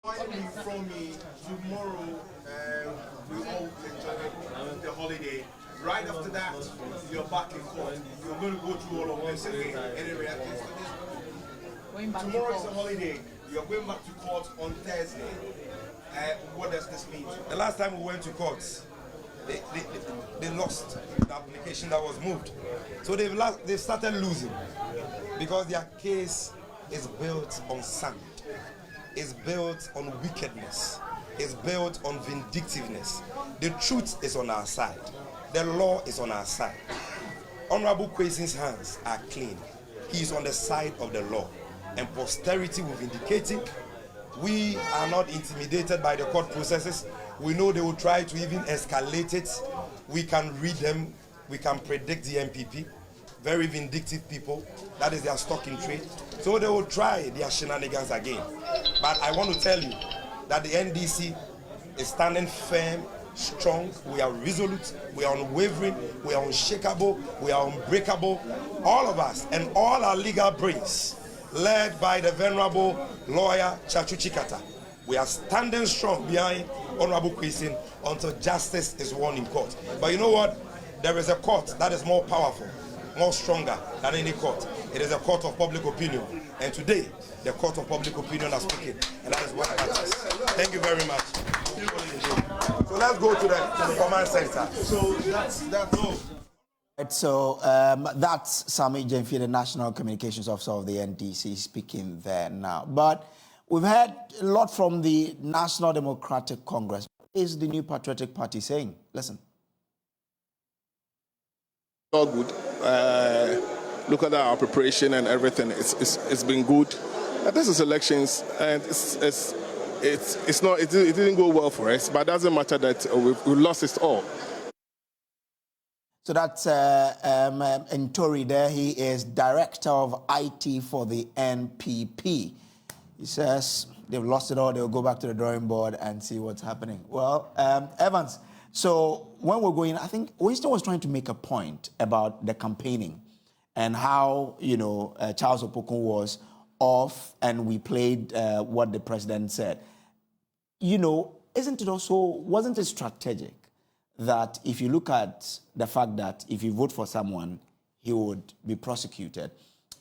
Finally, from me, tomorrow we all enjoy the holiday. Right after that, you're back in court. You're going to go through all of this again. Any reactions to this? Tomorrow is a holiday. You're going back to court on Thursday. What does this mean? The last time we went to court, they lost the application that was moved. So they've started losing because their case is built on sand. It's built on wickedness. It's built on vindictiveness. The truth is on our side. The law is on our side. Honorable Quayson's hands are clean. He is on the side of the law. And posterity will vindicate him. We are not intimidated by the court processes. We know they will try to even escalate it. We can read them. We can predict the MPP. Very vindictive people. That is their stock in trade. So they will try their shenanigans again. But I want to tell you that the NDC is standing firm, strong. We are resolute. We are unwavering. We are unshakable. We are unbreakable. All of us and all our legal brains, led by the venerable lawyer Chachu Chikata. We are standing strong behind Honorable Quayson until justice is won in court. But you know what? There is a court that is more powerful, more stronger than any court. It is a court of public opinion. And today, the court of public opinion has spoken. And that is what matters. Thank you very much. So let's go to the command center. So that's all. So that's Sammy Gyamfi, the National Communications Officer of the NDC, speaking there now. But we've heard a lot from the National Democratic Congress. What is the New Patriotic Party saying? Listen. All good. Look at our preparation and everything. It's been good. This is elections, and it's not. It didn't go well for us, but it doesn't matter that we lost it all. So that's Ntori there. He is Director of IT for the NPP. He says they've lost it all. They'll go back to the drawing board and see what's happening. Well, Evans, so when we're going, I think Winston was trying to make a point about the campaigning and how, Charles Opokun was off and we played what the president said. Isn't it also, wasn't it strategic that if you look at the fact that if you vote for someone, he would be prosecuted,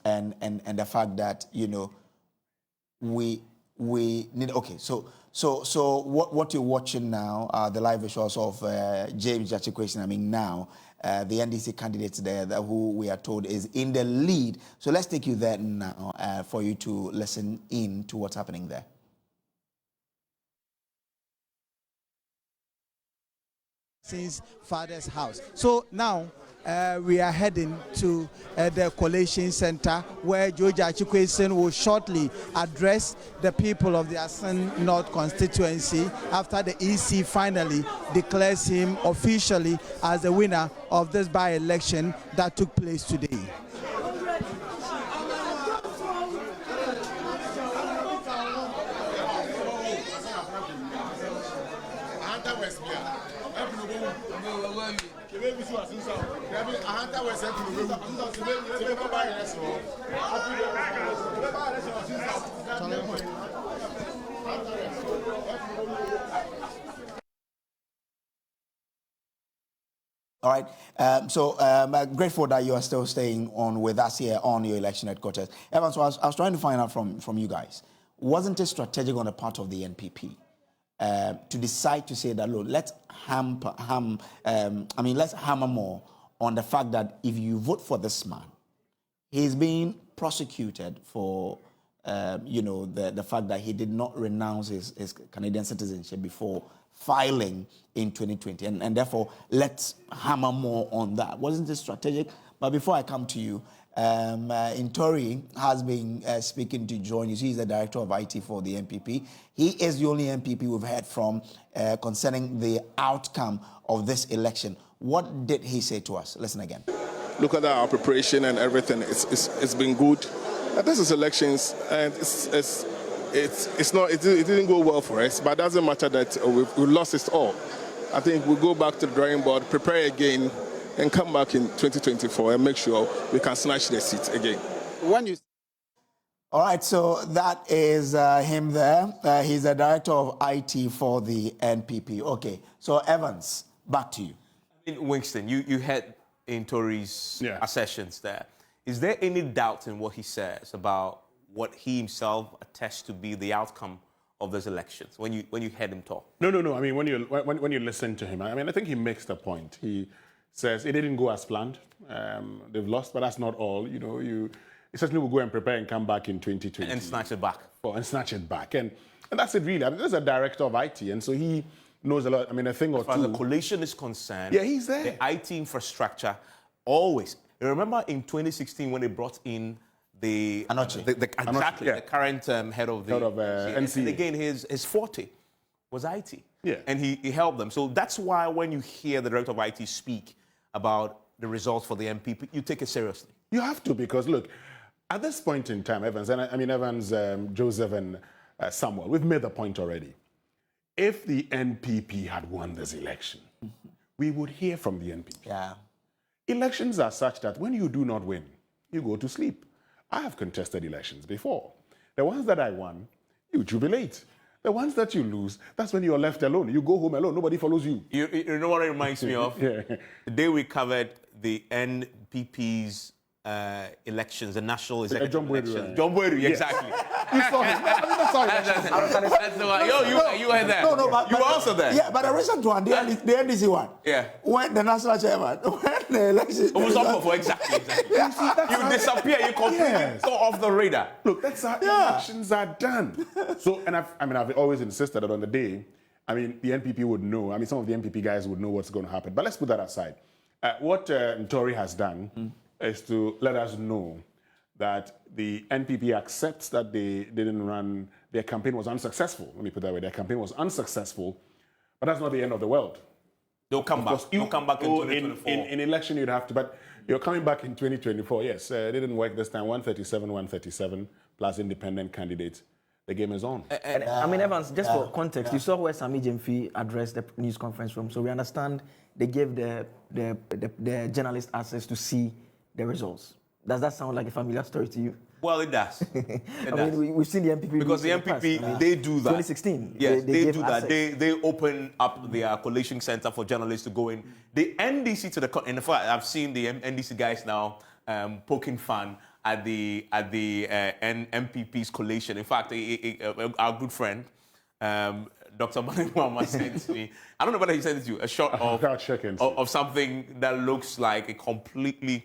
and the fact that we need, okay, so what you're watching now are the live visuals of Gyakye Quayson. Now the NDC candidate there, who we are told is in the lead. So let's take you there now for you to listen in to what's happening there. Since father's house. So now we are heading to the collation center where Gyakye Quayson will shortly address the people of the Assin North constituency after the EC finally declares him officially as the winner of this by-election that took place today. All right. So grateful that you are still staying on with us here on your election headquarters. Evans, so I was trying to find out from you guys, wasn't it strategic on the part of the NPP to decide to say that, look, let's let's hammer more on the fact that if you vote for this man, he's being prosecuted for, the fact that he did not renounce his Canadian citizenship before filing in 2020, and therefore let's hammer more on that. Wasn't it strategic? But before I come to you, Ntori has been speaking to JoyNews. He's the Director of IT for the NPP. He is the only NPP we've heard from concerning the outcome of this election. What did he say to us? Listen again. Look at our preparation and everything. It's been good. This is elections, and it's not. It didn't go well for us, but it doesn't matter that we lost it all. I think we'll go back to the drawing board, prepare again, and come back in 2024 and make sure we can snatch the seat again. All right, so that is him there. He's the director of IT for the NPP. Okay, so Evans, back to you. In Winston, you had in Tory's assertions there. Is there any doubt in what he says about what he himself attests to be the outcome of those elections when you heard him talk? No. I mean, when you listen to him, I mean, I think he makes the point. He says it didn't go as planned. They've lost, but that's not all. You know, you certainly will go and prepare and come back in 2020 and snatch it back. And snatch it back, and that's it really. I mean, there's a director of IT, and so he knows a lot. I mean, a thing or two. As far as the coalition is concerned, yeah, he's there. The IT infrastructure always. You remember in 2016 when they brought in the current head of NCA. And again, his forte was IT. Yeah. And he helped them. So that's why when you hear the director of IT speak about the results for the MPP, you take it seriously. You have to, because look, at this point in time, Evans, and I mean Evans, Joseph, and Samuel, we've made the point already. If the NPP had won this election, we would hear from the NPP. Yeah. Elections are such that when you do not win, you go to sleep. I have contested elections before. The ones that I won, you jubilate. The ones that you lose, that's when you're left alone. You go home alone. Nobody follows you. You know what it reminds me of? Yeah. The day we covered the NPP's elections, the national executive elections. John Boyru, exactly. You saw him. You were there. But you were also there. Yeah, but the recent one, the NDC one. Yeah. When the national chairman, when the election. It was up for exactly. You disappear. You completely go off the radar. Look, that's how elections are done. So, and I've always insisted that on the day, I mean, the NPP would know. I mean, some of the NPP guys would know what's going to happen. But let's put that aside. What Tory has done is to let us know that the NPP accepts that they didn't run, their campaign was unsuccessful. Let me put it that way. Their campaign was unsuccessful, but that's not the end of the world. They'll come back. They'll come back in 2024. In election, you'd have to, but you're coming back in 2024. Yes, it didn't work this time. 137 plus independent candidates. The game is on. I mean, Evans, just for context, you saw where Sammy Gyamfi addressed the news conference room, so we understand they gave the journalist access to see the results. Does that sound like a familiar story to you? Well, it does. I mean, we've seen the NPP. Because the NPP, they do that. 2016. Yes, they do access. that. They open up their collation center for journalists to go in. The NDC to the... In fact, I've seen the NDC guys now poking fun at the NPP's collation. In fact, our good friend, Dr. Mani Muhammad sent me, I don't know whether he sent it to you, a shot of something that looks like a completely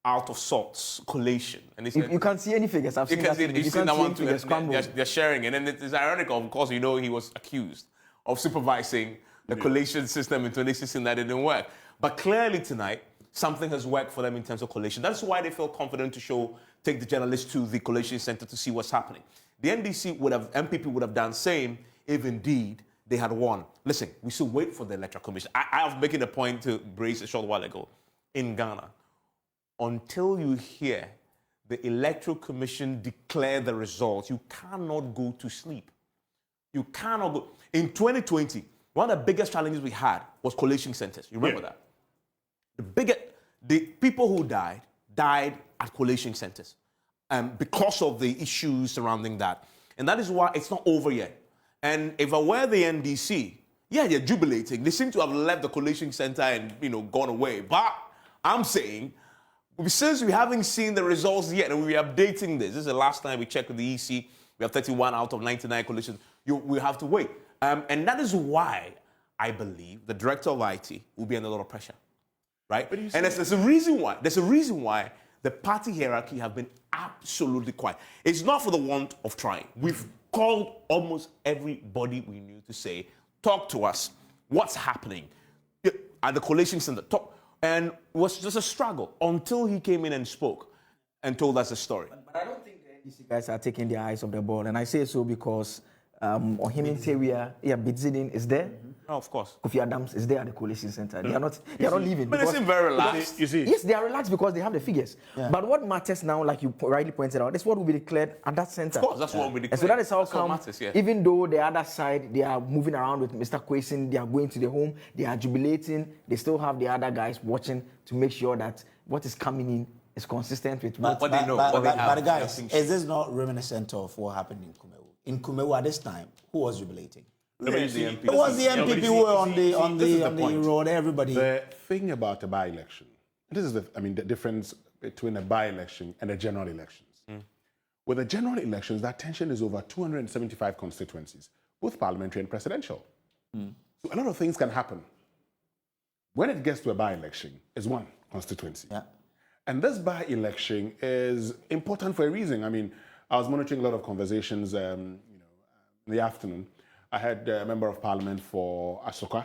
out of sorts collation. And you can't see any figures. I've seen that. You see that one too. They're sharing it. And it's ironic, of course, you know, he was accused of supervising the collation system in 2016 that didn't work. But clearly tonight, something has worked for them in terms of collation. That's why they feel confident to take the journalists to the collation center to see what's happening. The NPP would have done the same if indeed they had won. Listen, we should wait for the Electoral Commission. I was making a point to Brace a short while ago. In Ghana, until you hear the Electoral Commission declare the results, you cannot go to sleep. You cannot go. In 2020, one of the biggest challenges we had was collation centers. You remember that? The people who died at collation centers because of the issues surrounding that. And that is why it's not over yet. And if I were the NDC, they're jubilating. They seem to have left the collation center and, gone away. But I'm saying, since we haven't seen the results yet, and we're updating this is the last time we checked with the EC, we have 31 out of 99 coalitions, we have to wait. And that is why I believe the director of IT will be under a lot of pressure. Right? And there's a reason why the party hierarchy have been absolutely quiet. It's not for the want of trying. We've called almost everybody we knew to say, talk to us, what's happening at the collation center. And it was just a struggle until he came in and spoke and told us the story. But I don't think the NDC guys are taking their eyes off the ball. And I say so because Ohimini Teria, Bidzinin is there. Oh, of course. Kofi Adams is there at the coalition center. They are not leaving. But they seem very relaxed. You see? Yes, they are relaxed because they have the figures. Yeah. But what matters now, like you rightly pointed out, is what will be declared at that center. Of course, that's what will be declared. And so that is how come, matters, even though the other side, they are moving around with Mr. Quayson, they are going to the home, they are jubilating, they still have the other guys watching to make sure that what is coming in is consistent with But, what they know, what they have. but guys, is this not reminiscent of what happened in Kumewu? In Kumewu at this time, who was jubilating? It was the MPP who were on the road. Everybody. The thing about a by-election, this is the difference between a by-election and a general elections. With the general elections, that tension is over 275 constituencies, both parliamentary and presidential. So a lot of things can happen. When it gets to a by-election, it's one constituency. Yeah. And this by-election is important for a reason. I mean, I was monitoring a lot of conversations, in the afternoon. I had a member of parliament for Asokwa,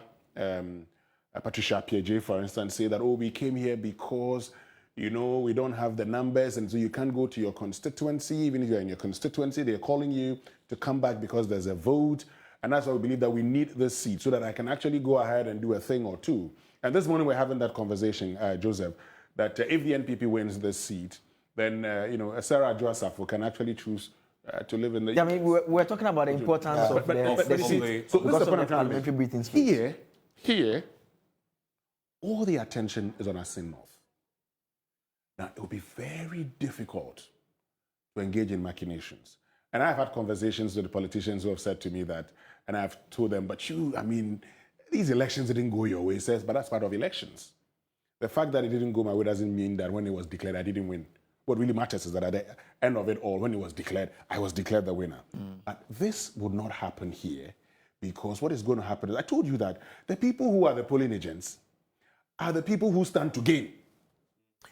Patricia Piaget, for instance, say that, we came here because, we don't have the numbers, and so you can't go to your constituency. Even if you're in your constituency, they're calling you to come back because there's a vote. And that's why we believe that we need this seat so that I can actually go ahead and do a thing or two. And this morning we're having that conversation, Joseph, that if the NPP wins this seat, then, Sarah Joasafo can actually choose to live in the... Yeah, I mean, we're talking about the importance of the seat. So because this is the point of the parliamentary breathing space. Here, all the attention is on Assin North. Now, it will be very difficult to engage in machinations. And I've had conversations with the politicians who have said to me that, and I've told them, but these elections didn't go your way, he says, but that's part of elections. The fact that it didn't go my way doesn't mean that when it was declared, I didn't win. What really matters is that at the end of it all, when it was declared, I was declared the winner. But this would not happen here because what is going to happen is, I told you that the people who are the polling agents are the people who stand to gain.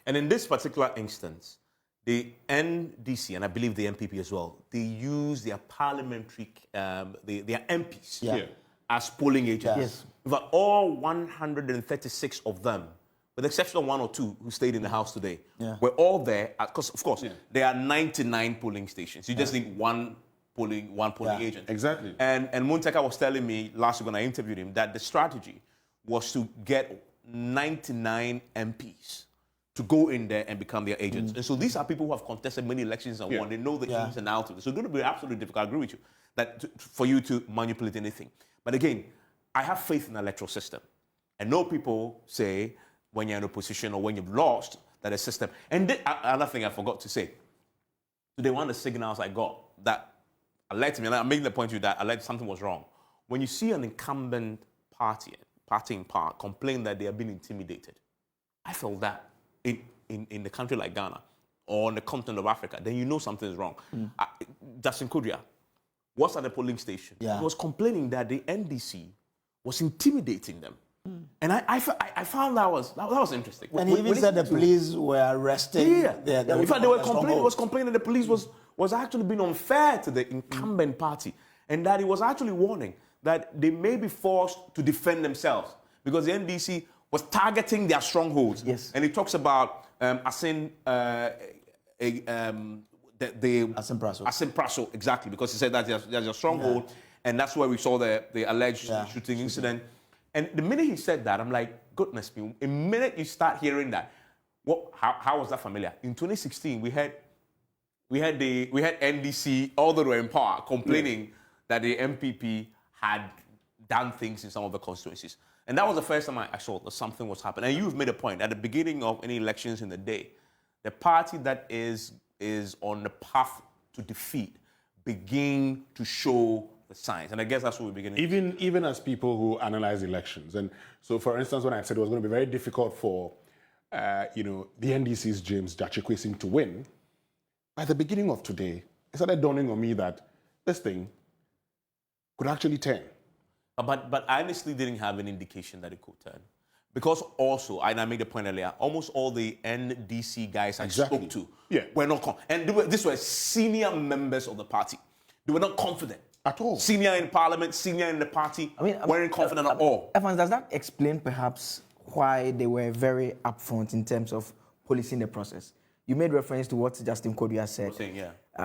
And in this particular instance, the NDC, and I believe the MPP as well, they use their parliamentary, their MPs as polling agents. Yes. But all 136 of them, with the exception of one or two who stayed in the house today, were all there. Because, of course, there are 99 polling stations. You just need one polling agent. Exactly. And Muntaka was telling me last week when I interviewed him that the strategy was to get 99 MPs to go in there and become their agents. And so these are people who have contested many elections and won. They know the ins and outs of it. So it's going to be absolutely difficult. I agree with you that for you to manipulate anything. But again, I have faith in the electoral system. I know people say when you're in opposition or when you've lost that a system. And another thing I forgot to say. Today, one of the signals I got that alerted me, and I'm making the point to you that alerted something was wrong. When you see an incumbent party in power complain that they are being intimidated, I felt that in the country like Ghana or on the continent of Africa, then you know something is wrong. Justin Kodria was at the polling station. He was complaining that the NDC was intimidating them. And I found that was interesting. And he even said the police were arresting. In fact, they were complaining. He was complaining that the police was actually being unfair to the incumbent party, and that he was actually warning that they may be forced to defend themselves because the NDC was targeting their strongholds. Yes. And he talks about Assin Praso, exactly, because he said that there's a stronghold, and that's where we saw the alleged shooting incident. And the minute he said that, I'm like, goodness me, the minute you start hearing that, how was that familiar? In 2016, we had NDC all the way in power complaining that the MPP had done things in some of the constituencies. And that was the first time I saw that something was happening. And you've made a point. At the beginning of any elections in the day, the party that is on the path to defeat begin to show the signs. And I guess that's what we're beginning Even as people who analyze elections. And so, for instance, when I said it was going to be very difficult for, the NDC's Gyakye Quayson to win, by the beginning of today, it started dawning on me that this thing could actually turn. But I honestly didn't have an indication that it could turn. Because also, and I made a point earlier, almost all the NDC guys I spoke to were not and these were senior members of the party. They were not confident. At all. Senior in parliament, senior in the party, weren't confident at all. Evans, does that explain perhaps why they were very upfront in terms of policing the process? You made reference to what Justin Kodria said.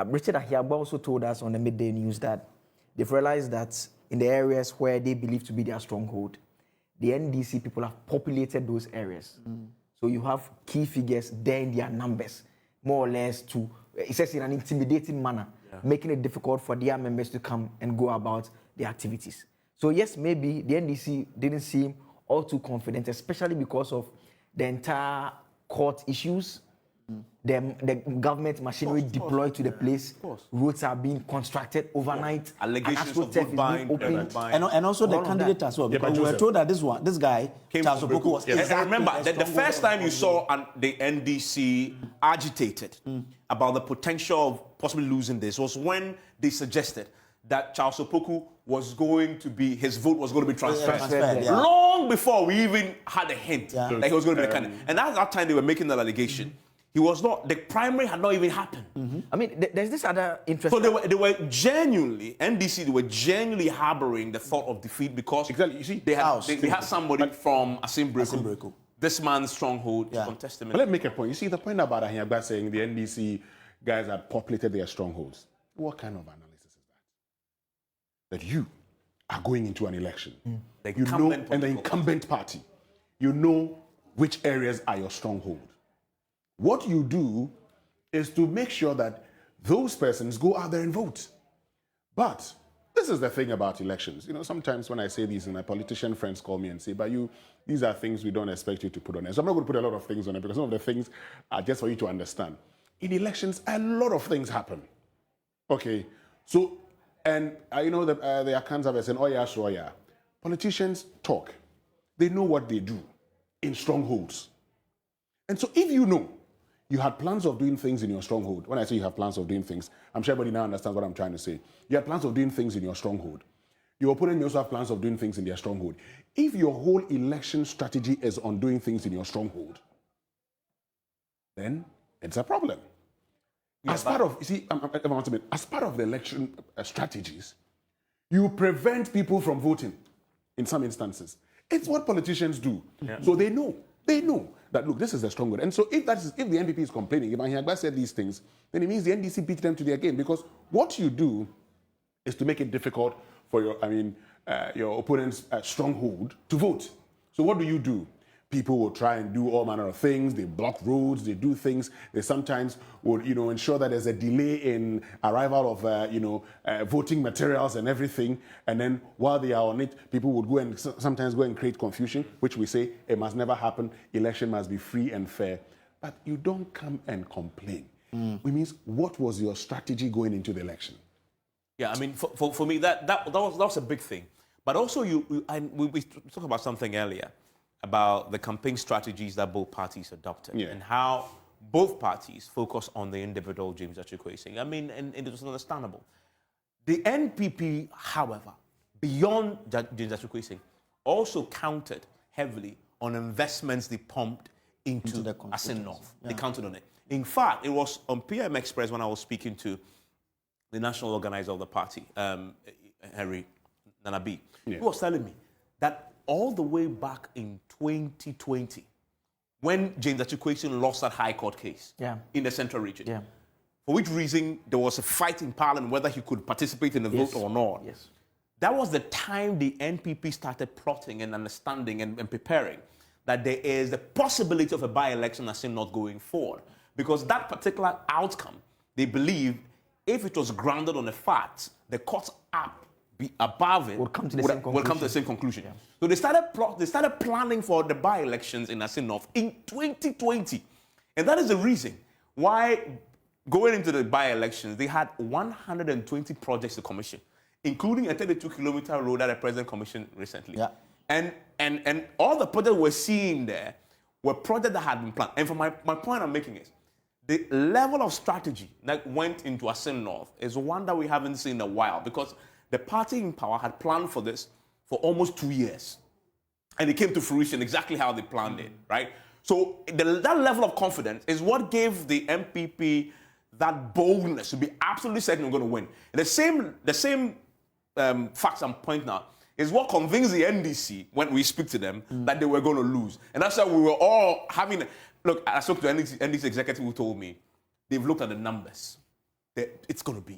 Richard Ahiagba also told us on the midday news that they've realized that in the areas where they believe to be their stronghold, the NDC people have populated those areas. So you have key figures there in their numbers, more or less to, it says in an intimidating manner, making it difficult for their members to come and go about their activities. So yes, maybe the NDC didn't seem all too confident, especially because of the entire court issues the government machinery deployed to the place. Roads are being constructed overnight. Allegations of theft is being opened. And also the candidate as well, because we were told that this guy, Charles Opoku, was exactly. And remember, the first time you saw the NDC agitated about the potential of possibly losing this was when they suggested that Charles Opoku was going to be, his vote was going to be transferred. Long before we even had a hint that he was going to be the candidate. And at that time they were making that allegation. He was not, the primary had not even happened. I mean, there's this other interesting... So they were genuinely, NDC, they were genuinely harboring the thought of defeat because you see, they had somebody from Assin Breku, this man's stronghold, to contest him. But let me make a point. You see, the point about Ahinyagba saying the NDC guys had populated their strongholds. What kind of analysis is that? That you are going into an election. You know, and the incumbent party, you know which areas are your stronghold. What you do is to make sure that those persons go out there and vote. But this is the thing about elections. You know, sometimes when I say these, and my politician friends call me and say, but these are things we don't expect you to put on it. So I'm not going to put a lot of things on it because some of the things are just for you to understand. In elections, a lot of things happen. Okay, so, and you know, the accounts have saying, oh yeah, sure, yeah. Politicians talk. They know what they do in strongholds. And so if you know, you had plans of doing things in your stronghold. When I say you have plans of doing things, I'm sure everybody now understands what I'm trying to say. You had plans of doing things in your stronghold. Your opponent may also have plans of doing things in their stronghold. If your whole election strategy is on doing things in your stronghold, then it's a problem. Yeah, as part of, you see, as part of the election strategies, you prevent people from voting in some instances. It's what politicians do. Yeah. So they know that, look, this is the stronghold. And so if the NPP is complaining, if Ahinyagba said these things, then it means the NDC beat them to their game. Because what you do is to make it difficult for your opponent's stronghold to vote. So what do? People will try and do all manner of things. They block roads, they do things. They sometimes would, ensure that there's a delay in arrival of, voting materials and everything. And then while they are on it, people would sometimes go and create confusion, which we say it must never happen. Election must be free and fair. But you don't come and complain. Which means, what was your strategy going into the election? Yeah, I mean, for me, that was a big thing. But also, we talked about something earlier about the campaign strategies that both parties adopted and how both parties focus on the individual James Gyakye Quayson. I mean, and it was understandable. The NPP, however, beyond James Gyakye Quayson, also counted heavily on investments they pumped into the Assin North. Yeah. They counted on it. In fact, it was on PM Express when I was speaking to the national organizer of the party, Henry Nanabi, who was telling me that all the way back in 2020, when James Gyakye Quayson lost that High Court case in the Central Region, for which reason there was a fight in Parliament whether he could participate in the vote or not. Yes. That was the time the NPP started plotting and understanding and preparing that there is the possibility of a by-election as not going forward. Because that particular outcome, they believed, if it was grounded on the facts, the courts up above it would come to the same conclusion. Yeah. So they started planning for the by-elections in Assin North in 2020. And that is the reason why, going into the by-elections, they had 120 projects to commission, including a 32-kilometer road that the President commissioned recently. Yeah. And all the projects we're seeing there were projects that had been planned. And for my point I'm making is, the level of strategy that went into Assin North is one that we haven't seen in a while, because the party in power had planned for this for almost 2 years. And it came to fruition exactly how they planned it, right? So that level of confidence is what gave the MPP that boldness to be absolutely certain we're going to win. And the same facts I'm pointing out is what convinced the NDC, when we speak to them, that they were going to lose. And that's why we were all having... Look, I spoke to an NDC executive who told me they've looked at the numbers. They're going to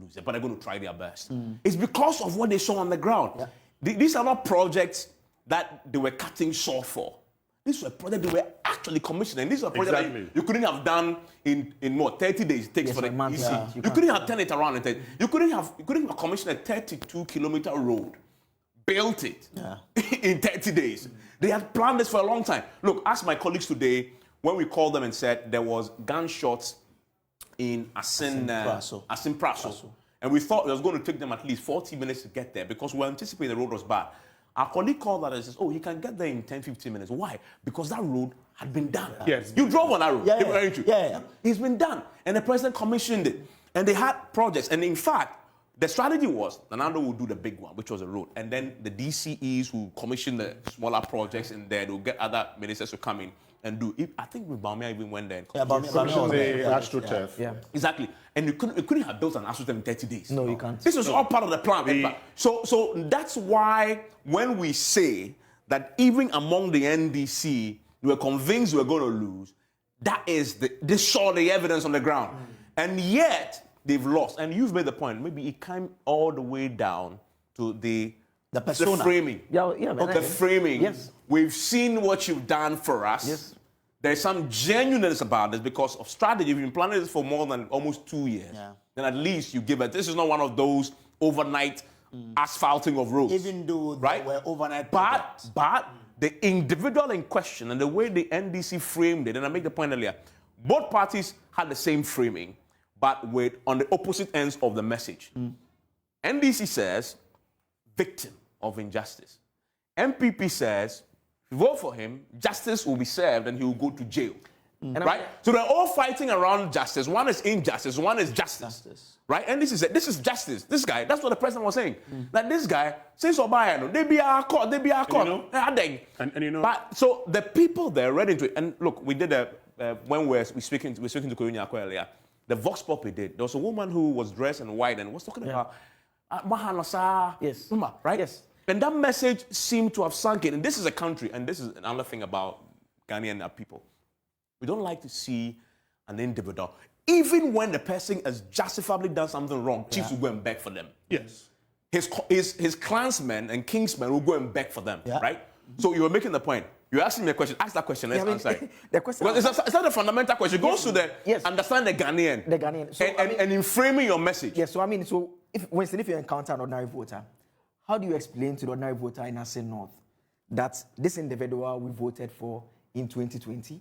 lose it, but they're going to try their best. It's because of what they saw on the ground. Yeah. These are not projects that they were cutting short for. These were projects they were actually commissioning. These are projects that you couldn't have done in more 30 days. It takes for the EC. Yeah. You couldn't have turned it around in 30. You couldn't have commissioned a 32-kilometer road, built it in 30 days. They had planned this for a long time. Look, ask my colleagues today when we called them and said there was gunshots in Assin Praso. And we thought it was going to take them at least 40 minutes to get there because we anticipated the road was bad. Our colleague called that and says, oh, he can get there in 10, 15 minutes. Why? Because that road had been done. Yes. You drove on that road. Yeah. It's been done. And the president commissioned it. And they had projects. And in fact, the strategy was Nando would do the big one, which was a road. And then the DCEs will commission the smaller projects in there. They'll get other ministers to come in and do it. I think Bamia even went there. Yeah, Bamia was there. AstroTurf. Yeah, exactly. And you couldn't have built an AstroTurf in 30 days. No, you can't. This was all part of the plan. So that's why when we say that even among the NDC, we were convinced we were going to lose, this saw the evidence on the ground. And yet, they've lost. And you've made the point. Maybe it came all the way down to the persona. The framing. The framing. Yes. We've seen what you've done for us. Yes. There's some genuineness about this because of strategy. You've been planning this for more than almost 2 years. Yeah. Then at least you give it. This is not one of those overnight asphalting of roads. Even though they were overnight. But the individual in question and the way the NDC framed it, and I make the point earlier, both parties had the same framing, but on the opposite ends of the message. NDC says, victim of injustice. MPP says, if you vote for him, justice will be served and he will go to jail. Right? So they're all fighting around justice. One is injustice, one is justice. Right? And this is justice. This guy, that's what the president was saying. That this guy, since Obayano, they be our court. And you know. But so the people there read into it. And look, we did when we speaking to Gyakye earlier. The Vox Pop we did. There was a woman who was dressed in white and was talking about Mahanasa. Yes. Right? Yes. And that message seemed to have sunk in. And this is a country, and this is another thing about Ghanaian people. We don't like to see an individual, even when the person has justifiably done something wrong, chiefs will go and beg for them. Yes. His clansmen and kingsmen will go and beg for them, right? So you were making the point. You're asking me a question. Ask that question. Let's answer it. The question. Well, it's not a fundamental question. It goes to the understand the Ghanaian. The Ghanaian. So, and in framing your message. Yes. So if you encounter an ordinary voter, how do you explain to the ordinary voter in Assin North that this individual we voted for in 2020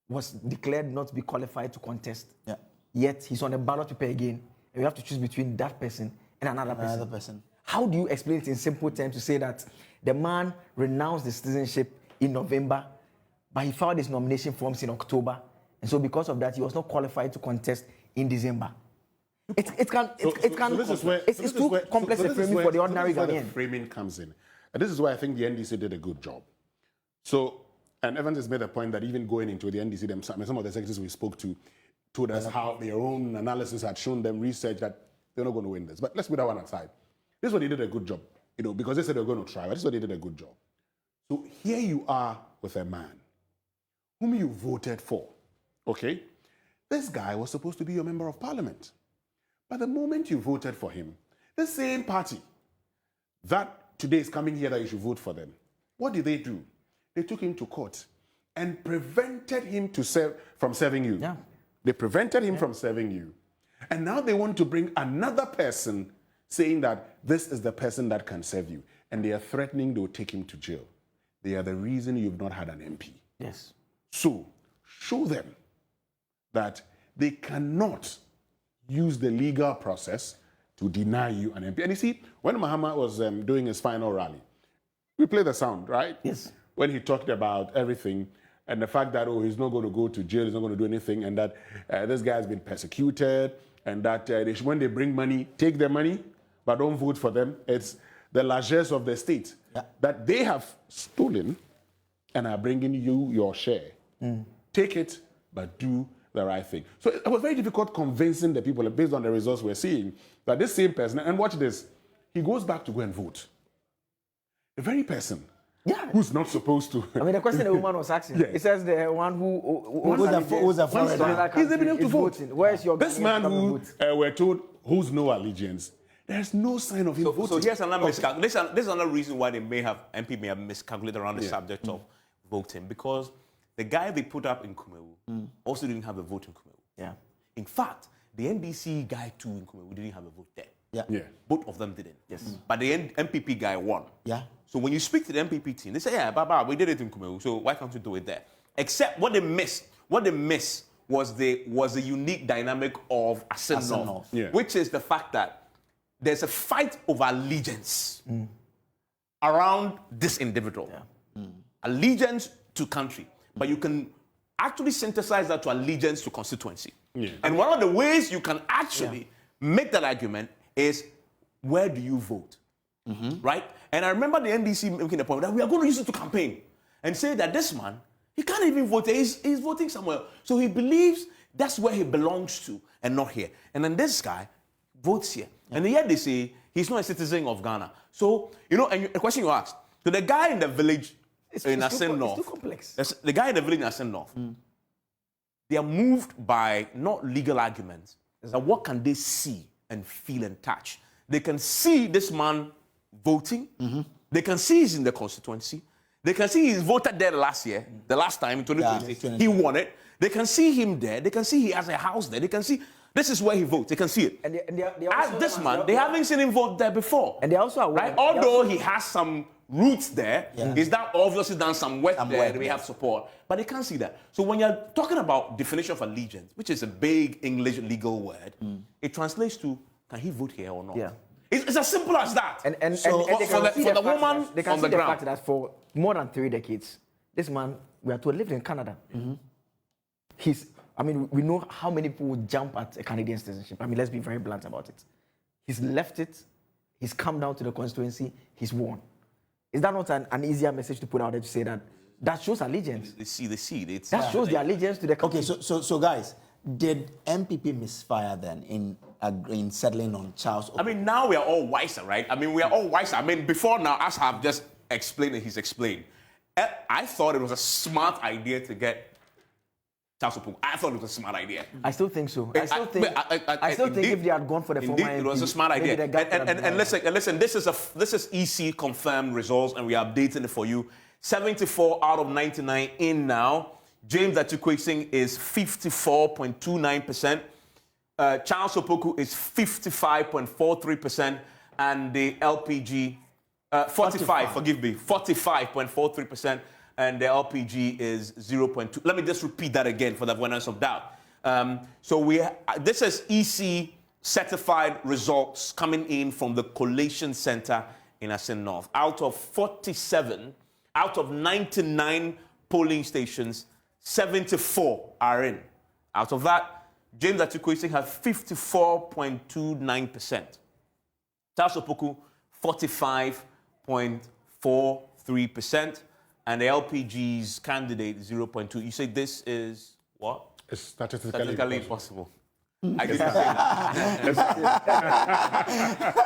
was declared not to be qualified to contest? Yeah. Yet he's on the ballot paper again, and you have to choose between that person and another person. How do you explain it in simple terms to say that the man renounced his citizenship in November, but he filed his nomination forms in October, and so because of that, he was not qualified to contest in December? It's too complex a framing for the ordinary Ghanaian. The framing comes in, and this is why I think the NDC did a good job. So, and Evans has made a point that even going into the NDC, some of the secretaries we spoke to told us how their own analysis had shown them research that they're not going to win this. But let's put that one aside. This is what they did a good job, because they said they were going to try. But this is what they did a good job. So here you are with a man whom you voted for. Okay, this guy was supposed to be your member of parliament. But the moment you voted for him, the same party that today is coming here that you should vote for them, what did they do? They took him to court and prevented him from serving you. Yeah. They prevented him from serving you. And now they want to bring another person saying that this is the person that can serve you. And they are threatening they will take him to jail. They are the reason you've not had an MP. Yes. So show them that they cannot use the legal process to deny you an MP. And you see, when Mahama was doing his final rally, we play the sound, right? Yes. When he talked about everything and the fact that, he's not going to go to jail, he's not going to do anything, and that this guy has been persecuted, and that when they bring money, take their money, but don't vote for them. It's the largesse of the state that they have stolen and are bringing you your share. Take it, but do the right thing. So it was very difficult convincing the people, based on the results we're seeing, that this same person, and watch this, he goes back to go and vote. The very person who's not supposed to. I mean, the question the woman was asking, it says the one who's a foreigner, he's able to vote. Where's your this man who we're told who's no allegiance, there's no sign of him voting. So here's another miscalculation. This is another reason why MP may have miscalculated around the subject of voting, because the guy they put up in Kumewu also didn't have a vote in Kumewu. Yeah. In fact, the NDC guy too in Kumewu didn't have a vote there. Yeah. Both of them didn't. Yes. But the MPP guy won. Yeah. So when you speak to the MPP team, they say, Baba, we did it in Kumewu, so why can't you do it there? Except what they missed was the unique dynamic of Assin North, which is the fact that there's a fight over allegiance around this individual. Allegiance to country. But you can actually synthesize that to allegiance to constituency. And one of the ways you can actually make that argument is, where do you vote? Right? And I remember the NDC making the point that we are going to use it to campaign and say that this man, he can't even vote. He's voting somewhere. So he believes that's where he belongs to and not here. And then this guy votes here. And yet they say he's not a citizen of Ghana. So, you know, and the question you asked, to the guy in the village in Assin North. It's too complex. The guy in the village in Assin North, they are moved by not legal arguments. What can they see and feel and touch? They can see this man voting. They can see he's in the constituency. They can see he's voted there last year, the last time in 2020. He won it. They can see him there. They can see he has a house there. They can see this is where he votes. They can see it. And they also this man, they haven't seen him vote there before. And they also are right. Although he has some roots there, he's now obviously done some work there. We have support, but they can't see that. So when you're talking about definition of allegiance, which is a big English legal word, it translates to, can he vote here or not? Yeah. It's as simple as that. And so they can see the woman they can on see the ground. Fact that for more than 3 decades, this man, we are told, lived in Canada. We know how many people would jump at a Canadian citizenship. I mean, let's be very blunt about it. He's left it. He's come down to the constituency. He's won. Is that not an easier message to put out there to say that shows allegiance? They see. That shows the allegiance to the country. Okay, so guys, did MPP misfire then in settling on Charles Okoku? I mean, now we are all wiser, right? I mean, we are all wiser. I mean, before now, as I've just explained it, he's explained. I thought it was a smart idea to get Charles Okoku. I thought it was a smart idea. I still think so. I still think if they had gone for the former MP, it was a smart idea. And listen, this is EC confirmed results, and we are updating it for you. 74 out of 99 in now. James Gyakye Quayson is 54.29%. Charles Okoku is 55.43%, and the LPG 45.43%, and the LPG is 0.2. Let me just repeat that again for the avoidance of doubt. This is EC certified results coming in from the collation center in Assin North. Out of 99 polling stations, 74 are in. Out of that, James Gyakye Quayson has 54.29%. Charles Okoku, 45.43%. And the LPG's candidate, 0.2. You say this is what? It's statistically impossible. I didn't say that.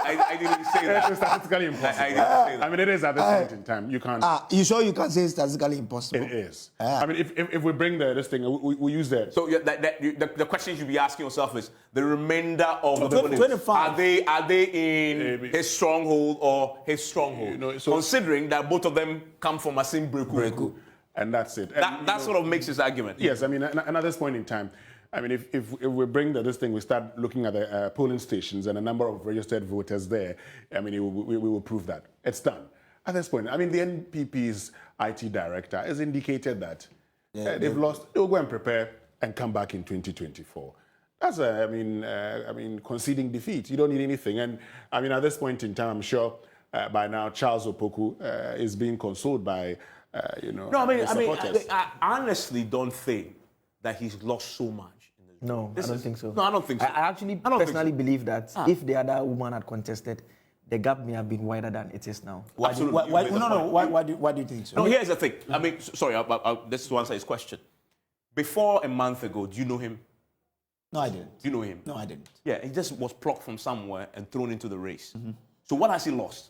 I didn't say that. It's statistically impossible. I didn't say that. I mean, it is at this point in time. You can't. You sure you can say it's statistically impossible? It is. I mean, if we bring this thing, we use that. So the question you should be asking yourself is: the remainder of the 25. Are they in his stronghold or his stronghold? You know, considering that both of them come from Assin Breku. And that's it. That sort of makes his argument. Yes, I mean, and at this point in time, I mean, if we bring this thing, we start looking at the polling stations and a number of registered voters there, I mean, we will prove that. It's done. At this point, I mean, the NPP's IT director has indicated that they've lost. They'll go and prepare and come back in 2024. That's, I mean, conceding defeat. You don't need anything. And, I mean, at this point in time, I'm sure by now Charles Okoku is being consoled by, No, I honestly don't think that he's lost so much. No, I don't think so. No, I don't think so. I actually personally believe that if the other woman had contested, the gap may have been wider than it is now. Why do you think so? No, here's the thing. I mean, sorry, this is to answer his question. Before a month ago, do you know him? No, I didn't. Do you know him? No, I didn't. Yeah, he just was plucked from somewhere and thrown into the race. So what has he lost?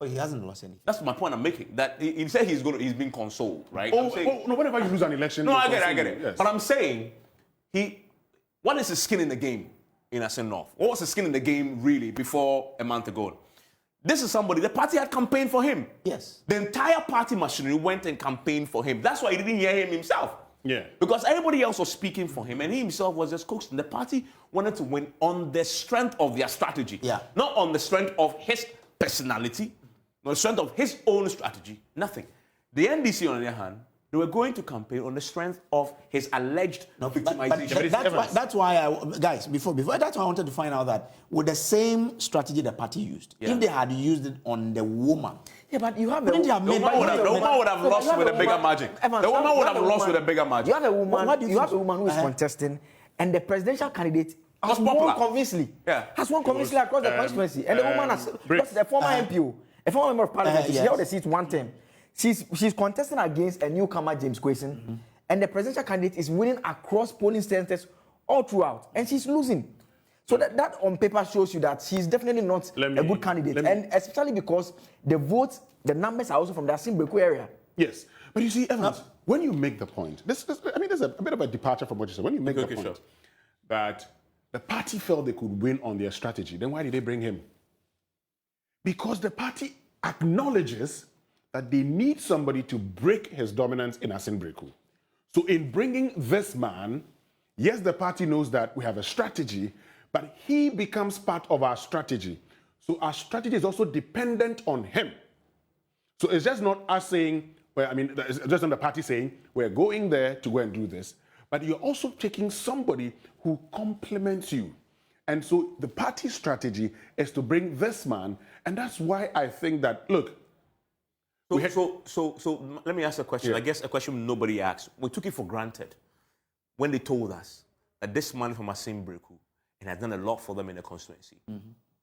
Well, he hasn't lost anything. That's my point I'm making. That he said he's been consoled, right? No, whenever you lose an election. No, I get it. Yes. But I'm saying, what is his skin in the game in Assin North? What was his skin in the game really before a month ago? This is somebody, the party had campaigned for him. Yes. The entire party machinery went and campaigned for him. That's why he didn't hear him himself. Yeah. Because everybody else was speaking for him and he himself was just coasting. The party wanted to win on the strength of their strategy. Yeah. Not on the strength of his personality, on the strength of his own strategy. Nothing. The NDC, on the other hand, They were going to campaign on the strength of his alleged victimization. That's why, guys, before that's why I wanted to find out that with the same strategy the party used, if they had used it on the woman, but you have the woman would have lost with a bigger margin. The woman would have lost with a bigger margin. You have a woman, who is contesting, and the presidential candidate has won convincingly. Has won convincingly across the constituency, and the woman has lost the former MPO, a former member of parliament. She held the seat one term. She's contesting against a newcomer, Gyakye Quayson, and the presidential candidate is winning across polling centers all throughout, and she's losing. So that on paper shows you that she's definitely not a good candidate, and especially because the votes, the numbers are also from the Assin Breku area. Yes, but you see, Evans, when you make the point, there's a bit of a departure from what you said. When you make the point that the party felt they could win on their strategy, then why did they bring him? Because the party acknowledges that they need somebody to break his dominance in Assin Breku. So in bringing this man, yes, the party knows that we have a strategy, but he becomes part of our strategy. So our strategy is also dependent on him. So it's just not us saying, it's just not the party saying, we're going there to go and do this, but you're also taking somebody who complements you. And so the party strategy is to bring this man, and that's why I think that, look, So let me ask a question. I guess a question nobody asked. We took it for granted when they told us that this man from Assin Breku and had done a lot for them in the constituency.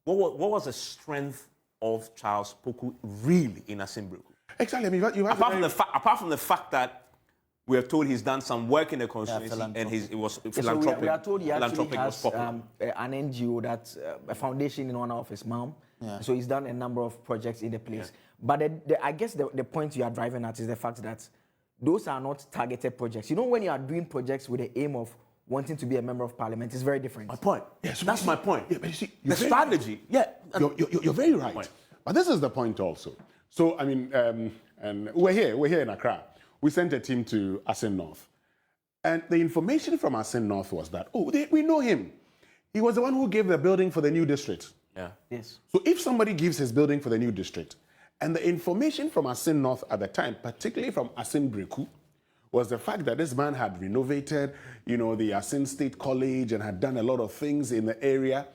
What was the strength of Charles Poku really in Assin Breku? Exactly. I mean, apart from the fact that we are told he's done some work in the constituency and it was philanthropic. So we are told he actually has an NGO that's a foundation in honor of his mom. So he's done a number of projects in the place. But I guess the point you are driving at is the fact that those are not targeted projects. You know, when you are doing projects with the aim of wanting to be a member of parliament, it's very different. My point. Yes, that's my point. Yeah, but you see, the strategy. You're very right. But this is the point also. So, I mean, and we're here in Accra. We sent a team to Assin North. And the information from Assin North was that, we know him. He was the one who gave the building for the new district. Yeah. Yes. So if somebody gives his building for the new district, and the information from Assin North at the time, particularly from Assin Breku, was the fact that this man had renovated, the Assin State College and had done a lot of things in the area,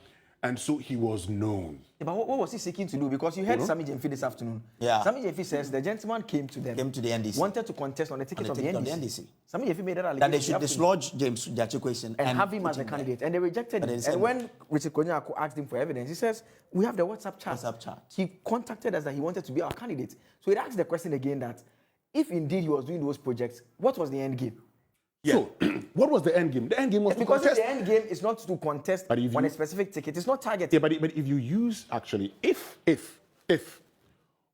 and so he was known. Yeah, but what was he seeking to do? Because you heard Sammy Gyamfi this afternoon. Yeah. Sammy Gyamfi says the gentleman came to the NDC. Wanted to contest on the ticket of the NDC. Sammy Gyamfi made that allegation. That they should dislodge Gyakye Quayson and have him as a candidate. And they rejected it. And when Richard Konyako asked him for evidence, he says, we have the WhatsApp chat. He contacted us that he wanted to be our candidate. So he asked the question again that if indeed he was doing those projects, what was the end game? Yeah. So, what was the end game? The end game was because the end game is not to contest on a specific ticket. It's not targeted. Yeah, but if you use actually, if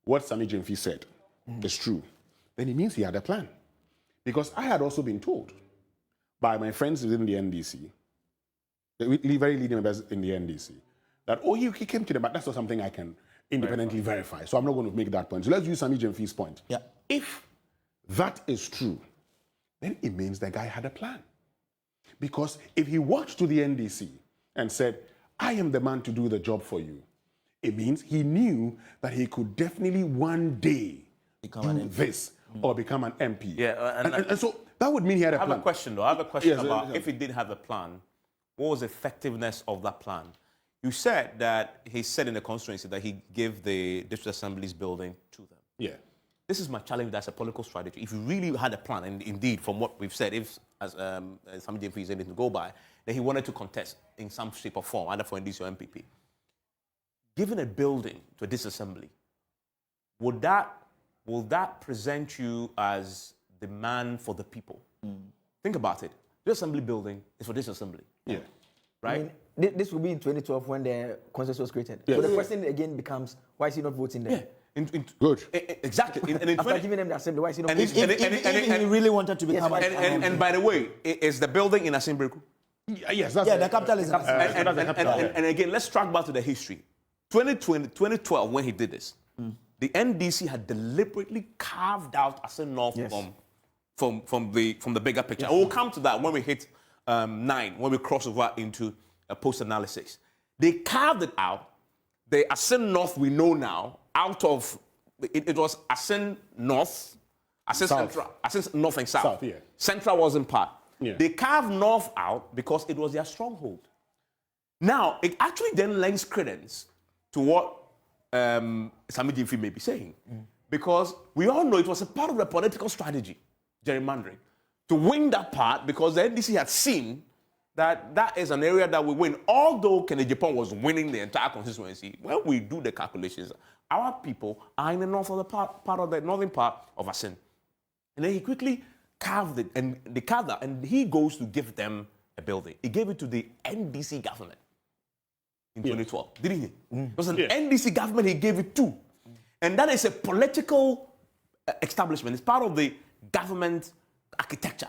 what Sammy Gyamfi said is true, then it means he had a plan. Because I had also been told by my friends within the NDC, very leading members in the NDC, that he came to them, but that's not something I can independently verify. So I'm not going to make that point. So let's use Sammy Gyamfi's point. Yeah. If that is true, then it means the guy had a plan. Because if he walked to the NDC and said, I am the man to do the job for you, it means he knew that he could definitely one day do this or become an MP. Yeah, and so that would mean he had a plan. I have a question, though. I have a question about if he did have a plan, what was the effectiveness of that plan? You said that he said in the constituency that he gave the district assembly's building to them. Yeah. This is my challenge. That's a political strategy. If you really had a plan, and indeed, from what we've said, if as Sammy Gyamfi is anything to go by, that he wanted to contest in some shape or form, either for NDC or MPP, given a building to a disassembly, will that present you as the man for the people? Think about it. The assembly building is for disassembly. Yeah. Right? I mean, this will be in 2012 when the consensus was created. Yes. So the question again becomes, why is he not voting there? Yeah. Good. Exactly. After giving them the assembly, why is he not? If he really wanted to become and by the way, is the building in Assin Breku? Yes, that's the capital is. And again, let's track back to the history. 2012, when he did this, the NDC had deliberately carved out Assin North from the bigger picture. Yes. We'll come to that when we hit 9, when we cross over into post-analysis. They carved it out. The Assin North we know now, out of, it was Assin North, Assin Central, Assin North and South. South, yeah. Central wasn't part. Yeah. They carved North out because it was their stronghold. Now, it actually then lends credence to what Sammy Gyamfi may be saying. Because we all know it was a part of the political strategy, gerrymandering, to win that part because the NDC had seen that that is an area that we win. Although Kennedy Japan was winning the entire constituency, when we do the calculations, our people are in the north of the part of the northern part of Assin. And then he quickly carved it, and they carved that, and he goes to give them a building. He gave it to the NDC government in 2012, didn't he? It was an NDC government he gave it to. And that is a political establishment. It's part of the government architecture.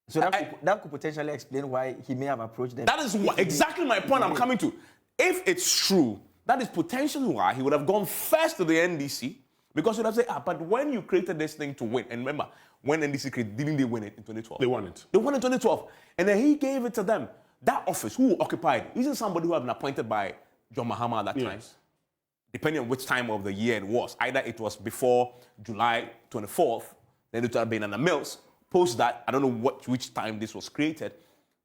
So that could potentially explain why he may have approached them. That is exactly my point I'm coming to. If it's true, that is potentially why he would have gone first to the NDC, because he would have said, but when you created this thing to win, and remember, when NDC created, didn't they win it in 2012? They won it. They won in 2012. And then he gave it to them. That office, who occupied, isn't somebody who had been appointed by John Mahama at that time. Depending on which time of the year it was. Either it was before July 24th, then it would have been Anna Mills. Post that, I don't know which time this was created,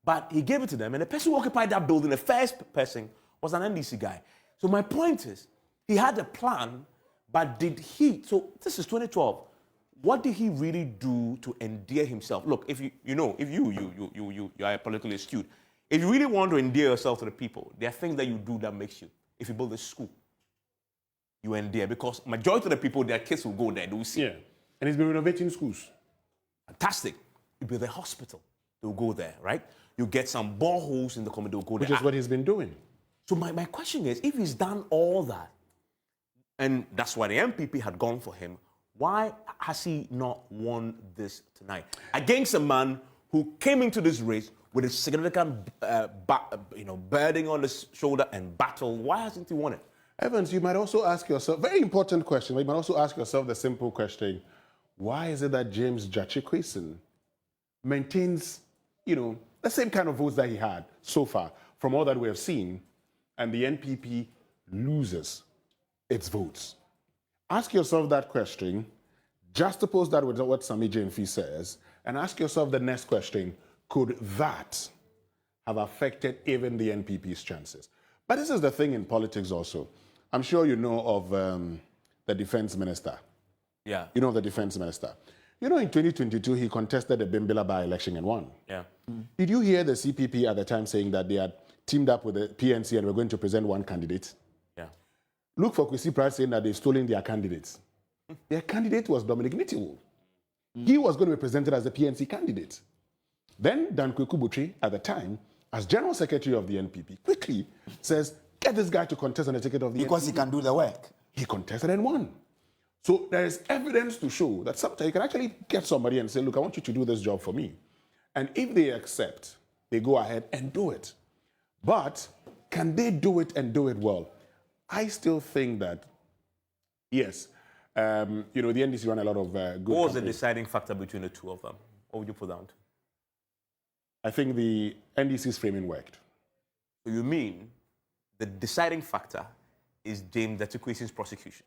but he gave it to them, and the person who occupied that building, the first person, was an NDC guy. So my point is, he had a plan, but did he, so this is 2012, what did he really do to endear himself? Look, if you are politically astute, if you really want to endear yourself to the people, there are things that you do that makes you. If you build a school, you endear, because majority of the people, their kids will go there, they will see. Yeah, and he's been renovating schools. Fantastic. You build a hospital, they'll go there, right? You get some boreholes in the community, they'll go there. Which is what he's been doing. So my question is, if he's done all that, and that's why the MPP had gone for him, why has he not won this tonight? Against a man who came into this race with a significant burden on his shoulder and battle. Why hasn't he won it? Evans, you might also ask yourself, very important question, but you might also ask yourself the simple question, why is it that James Gyakye Quayson maintains, the same kind of votes that he had so far from all that we have seen, and the NPP loses its votes? Ask yourself that question, juxtapose that with what Sammy Gyamfi says, and ask yourself the next question, could that have affected even the NPP's chances? But this is the thing in politics also. I'm sure you know of the defense minister. Yeah. You know the defense minister. In 2022, he contested the Bimbilla by-election and won. Yeah. Did you hear the CPP at the time saying that they had teamed up with the PNC and were going to present one candidate? Yeah. Look for Kwesi Price saying that they've stolen their candidates. Their candidate was Dominic Nitiwo. He was going to be presented as the PNC candidate. Then Dan Kweku Butri, at the time, as General Secretary of the NPP, quickly says, get this guy to contest on the ticket of the NPP. Because he can do the work. He contested and won. So there is evidence to show that sometimes you can actually get somebody and say, look, I want you to do this job for me. And if they accept, they go ahead and do it. But can they do it and do it well? I still think that, yes, the NDC run a lot of good What was the campaigns. deciding factor between the two of them? What would you put down to? I think the NDC's framing worked. So you mean the deciding factor is James Gyakye Quayson's prosecution?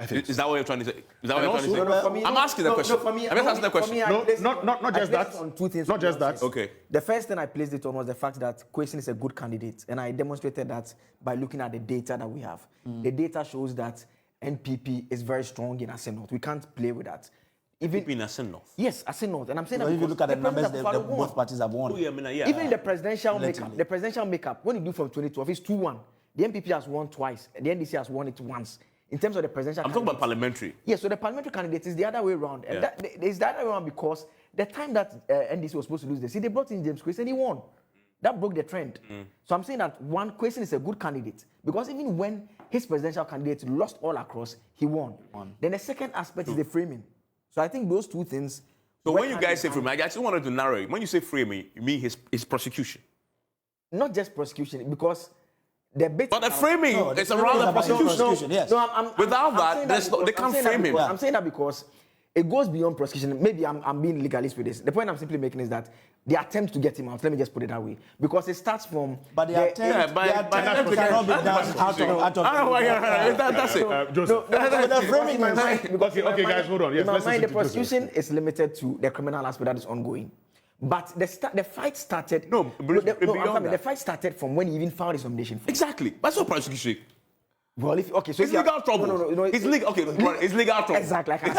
I think Is that what you're trying to say? Is that what you're trying to say? No, for me, I'm asking the question. I'm just asking the question. not just that. On two things. Not just that. Okay. The first thing I placed it on was the fact that Quayson is a good candidate, and I demonstrated that by looking at the data that we have. The data shows that NPP is very strong in Assin North. We can't play with that. Even in Assin North. Yes, Assin North, and I'm saying that If you because look at the numbers, president of Afaro won. both parties have won. Even in the presidential makeup, when you do from 2012, it's 2-1. The NPP has won twice. The NDC has won it once. In terms of the presidential I'm talking about parliamentary. Yes, so the parliamentary candidate is the other way around. And it's the other way around because the time that NDC was supposed to lose the seat, they brought in James Quayson and he won. That broke the trend. So I'm saying that Quayson is a good candidate because even when his presidential candidate lost all across, he won. Then the second aspect is the framing. So I think those two things. So when you guys say framing, I just wanted to narrow it. When you say framing, you mean his prosecution? Not just prosecution, because the bit. But the framing is around the prosecution. Yes. No, Without that, they can't frame him. I'm saying that because it goes beyond prosecution. Maybe I'm being legalist with this. The point I'm simply making is that the attempt to get him out, let me just put it that way, because it starts from. But the attempt cannot be done out of. That's it. Joseph. Okay, guys, hold on. Yes, in my let's mind, the listen to prosecution is limited to the criminal aspect that is ongoing. But the fight started. The fight started from when he even filed his nomination. Exactly. That's what prosecution. Well, so it's legal trouble. No. It's legal. Okay, it's legal trouble. Exactly. he's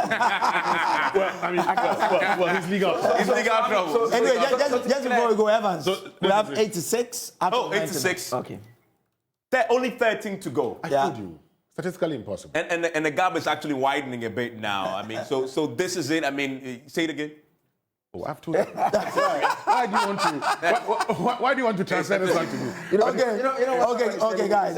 legal. It's legal trouble. So, anyway, just before we go, Evans, we have 86. 86. Okay. Only 13 to go. I told you. Statistically impossible. And the gap is actually widening a bit now. I mean, so this is it. I mean, say it again. Oh, I have to. That's right. Why do you want to transfer this one to me? Okay, guys.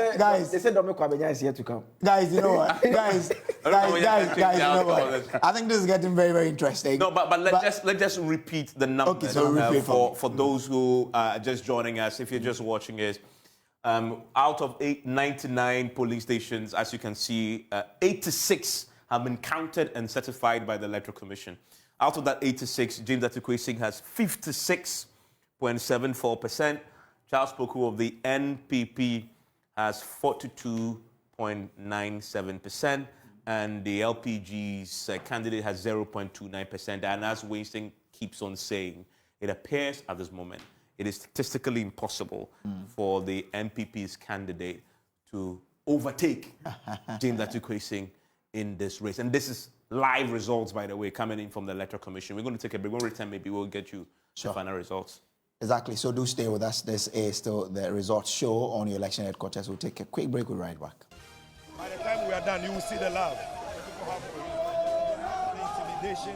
They said Dominic Kwabenya is here to come. Guys, you know what? Guys, you know what? I think this is getting very, very interesting. No, but let's just repeat the numbers. Okay, so for those who are just joining us. If you're just watching us, out of 99 polling stations, as you can see, 86 have been counted and certified by the Electoral Commission. Out of that 86, James Gyakye Quayson has 56.74%. Charles Poku of the NPP has 42.97%. And the LPG's candidate has 0.29%. And as Winston keeps on saying, it appears at this moment it is statistically impossible for the NPP's candidate to overtake James Gyakye Quayson in this race. And this is live results, by the way, coming in from the Electoral Commission. We're going to take a break. When we return, maybe we'll get you the final results. Exactly. So do stay with us. This is still the results show on your election headquarters. We'll take a quick break. We'll right back. By the time we are done, you will see the love. People have the intimidation.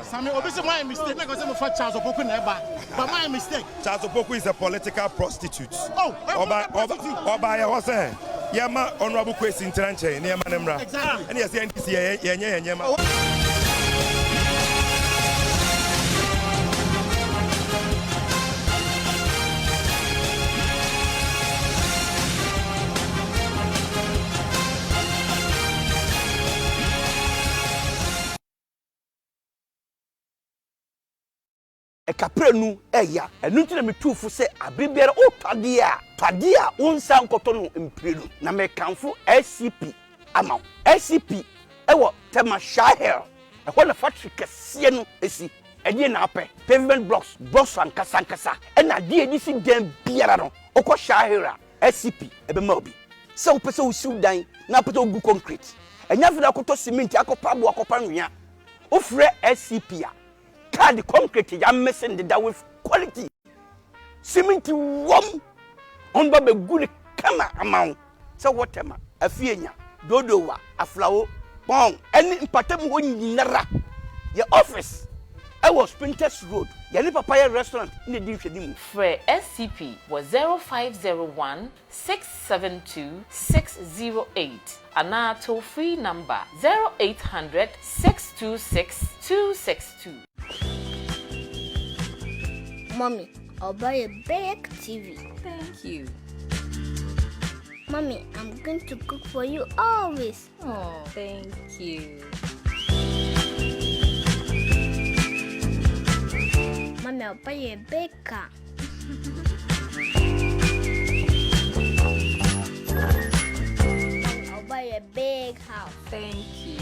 Sammy, obviously my mistake. Because I'm for Charles Opoku never. But my mistake. Charles Opoku is a political prostitute. Oh, Oba, what's that? Yama honorable Quayson Tranche, near Manemra. Exactly. And yes, Yama. Kaprenu eya enu nti na metufu se abribiara o twadea onsa nkoto no mprenu na mekanfo SCP ama SCP ewo tema shahel e na factory kese no esi edie na apɛ pavement blocks ankasa na de edisi dem biara no okɔ shahel SCP ebema obi se wo pese wo siw dan na pese ogu concrete enya fida akoto cement akopa bo akopa nwia ofre SCP a the concrete ya messing the with quality cement wom on ba good kama amount so whatever afienya dodowa aflawo bon any impatem wo nyinara your office I was Printers Road yani papaya restaurant in the dinhwedi mu for SCP was 0501 672 608 and our toll free number 0800 626 262. Mommy, I'll buy a big TV. Thank you. Mommy, I'm going to cook for you always. Oh, thank you. Mommy, I'll buy a big car. Mommy, I'll buy a big house. Thank you.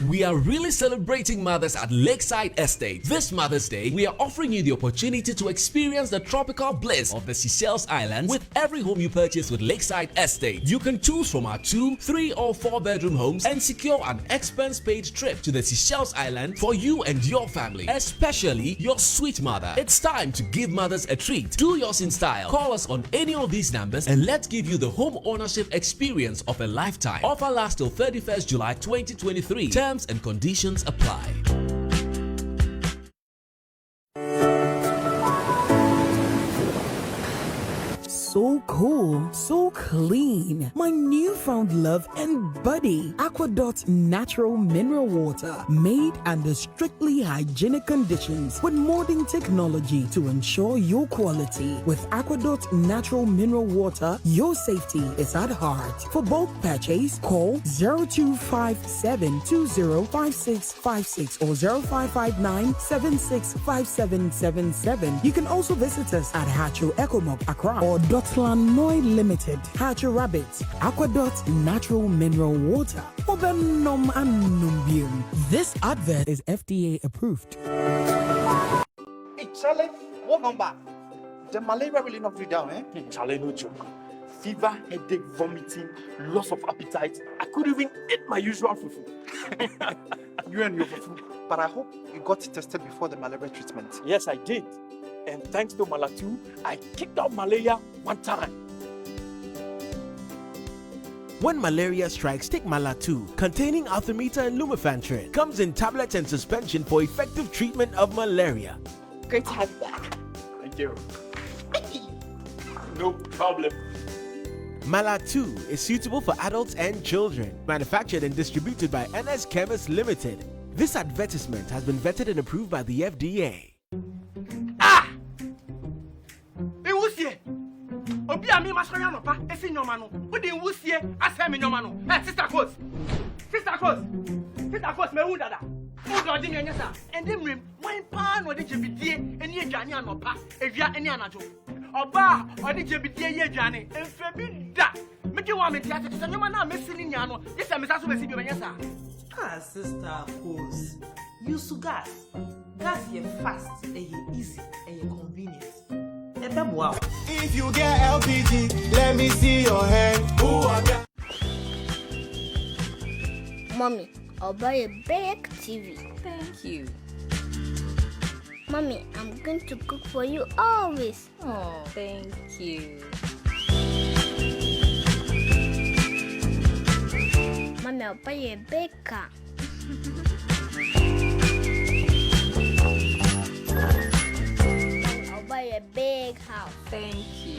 We are really celebrating mothers at Lakeside Estate. This Mother's Day, we are offering you the opportunity to experience the tropical bliss of the Seychelles Islands with every home you purchase with Lakeside Estate. You can choose from our 2, 3 or 4 bedroom homes and secure an expense-paid trip to the Seychelles Island for you and your family, especially your sweet mother. It's time to give mothers a treat. Do yours in style. Call us on any of these numbers and let's give you the home ownership experience of a lifetime. Offer lasts till 31st July 2023. Terms and conditions apply. so cool, so clean. My newfound love and buddy, Aquadot Natural Mineral Water, made under strictly hygienic conditions with modern technology to ensure your quality. With Aquadot Natural Mineral Water, your safety is at heart. For bulk purchase, call 0257205656 or 0559765777. You can also visit us at Hatcho Ecomog Accra or Dotland Noi Limited, Hatcho Rabbit, Aquadot Natural Mineral Water. This advert is FDA approved. Hey, Charlie, what number? The malaria really knocked you down, eh? Charlie, no joke. Fever, headache, vomiting, loss of appetite. I couldn't even eat my usual fufu. You and your fufu. But I hope you got tested before the malaria treatment. Yes, I did. And thanks to Malatu, I kicked out malaria one time. When malaria strikes, take Malatu, containing artemether and lumefantrine. Comes in tablets and suspension for effective treatment of malaria. Great to have you back. Thank you. No problem. Malatu is suitable for adults and children. Manufactured and distributed by NS Chemist Limited. This advertisement has been vetted and approved by the FDA. Obi ami masanya no pa esi nyoma no wo de nwusie asem nyoma no sister coach me hu dada wo do di me nyasa ende mrem wan pa no de jebidie eni adwane anopa ewia eni anajo oba odi jebidie ye adwane emfe bi da meke wa me tiate se nyoma na mesini nya no yesa me saso besi bi me nyasa sister coach you su gas ye fast and ye easy and ye convenient. Wow. If you get LPG, let me see your hand. Mommy, I'll buy a big TV. Thank you. Mommy, I'm going to cook for you always. Oh, thank you. Mommy, I'll buy a big car. Buy a big house. Thank you.